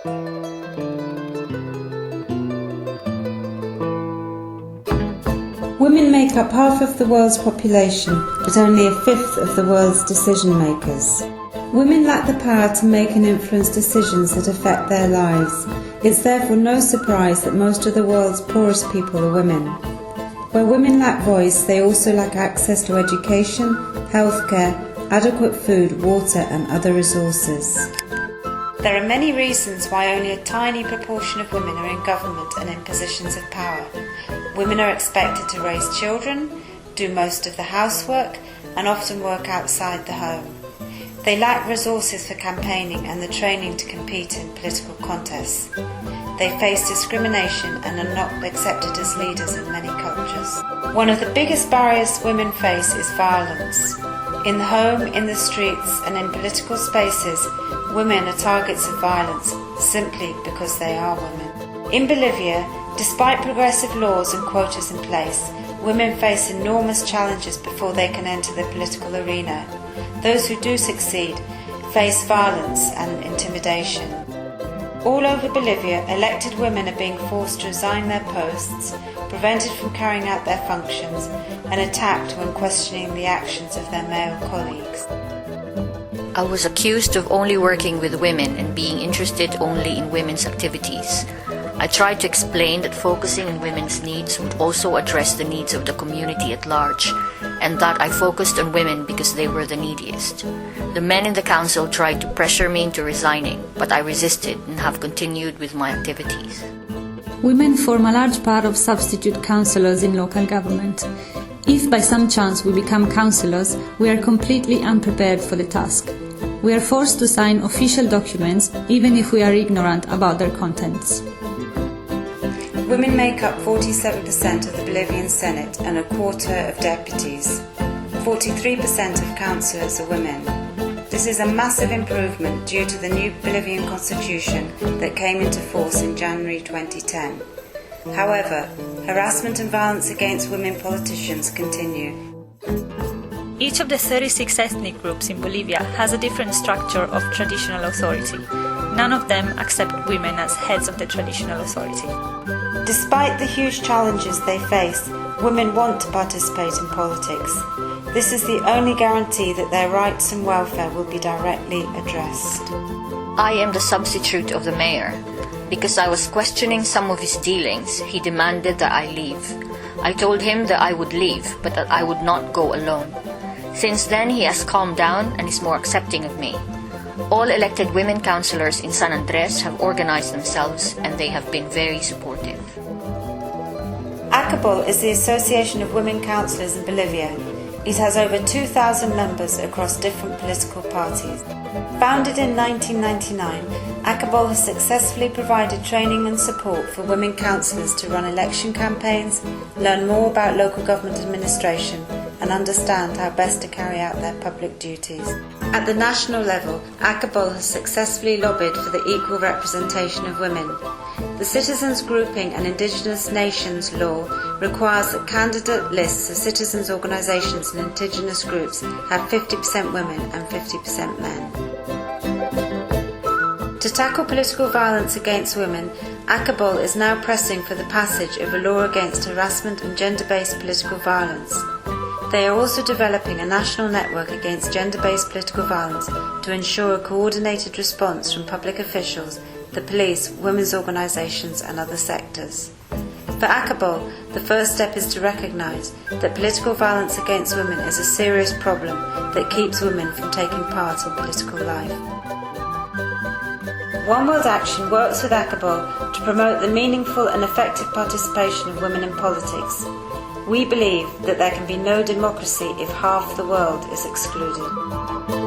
Women make up half of the world's population, but only a fifth of the world's decision makers. Women lack the power to make and influence decisions that affect their lives. It's therefore no surprise that most of the world's poorest people are women. Where women lack voice, they also lack access to education, healthcare, adequate food, water and other resources. There are many reasons why only a tiny proportion of women are in government and in positions of power. Women are expected to raise children, do most of the housework, and often work outside the home. They lack resources for campaigning and the training to compete in political contests. They face discrimination and are not accepted as leaders in many cultures. One of the biggest barriers women face is violence. In the home, in the streets, and in political spaces, women are targets of violence simply because they are women. In Bolivia, despite progressive laws and quotas in place, women face enormous challenges before they can enter the political arena. Those who do succeed face violence and intimidation. All over Bolivia, elected women are being forced to resign their posts, prevented from carrying out their functions, and attacked when questioning the actions of their male colleagues. I was accused of only working with women and being interested only in women's activities. I tried to explain that focusing on women's needs would also address the needs of the community at large, and that I focused on women because they were the neediest. The men in the council tried to pressure me into resigning, but I resisted and have continued with my activities. Women form a large part of substitute councillors in local government. If by some chance we become councillors, we are completely unprepared for the task. We are forced to sign official documents even if we are ignorant about their contents. Women make up 47% of the Bolivian Senate and a quarter of deputies. 43% of councillors are women. This is a massive improvement due to the new Bolivian constitution that came into force in January 2010. However, harassment and violence against women politicians continue. Each of the 36 ethnic groups in Bolivia has a different structure of traditional authority. None of them accept women as heads of the traditional authority. Despite the huge challenges they face, women want to participate in politics. This is the only guarantee that their rights and welfare will be directly addressed. I am the substitute of the mayor. Because I was questioning some of his dealings, he demanded that I leave. I told him that I would leave, but that I would not go alone. Since then, he has calmed down and is more accepting of me. All elected women councillors in San Andres have organized themselves and they have been very supportive. ACABOL is the Association of Women Councillors in Bolivia. It has over 2,000 members across different political parties. Founded in 1999, ACABOL has successfully provided training and support for women councillors to run election campaigns, learn more about local government administration, and understand how best to carry out their public duties. At the national level, ACABOL has successfully lobbied for the equal representation of women. The Citizens Grouping and Indigenous Nations Law requires that candidate lists of citizens' organisations and indigenous groups have 50% women and 50% men. To tackle political violence against women, ACABOL is now pressing for the passage of a law against harassment and gender-based political violence. They are also developing a national network against gender-based political violence to ensure a coordinated response from public officials, the police, women's organisations and other sectors. For ACABOL, the first step is to recognise that political violence against women is a serious problem that keeps women from taking part in political life. One World Action works with ACABOL to promote the meaningful and effective participation of women in politics. We believe that there can be no democracy if half the world is excluded.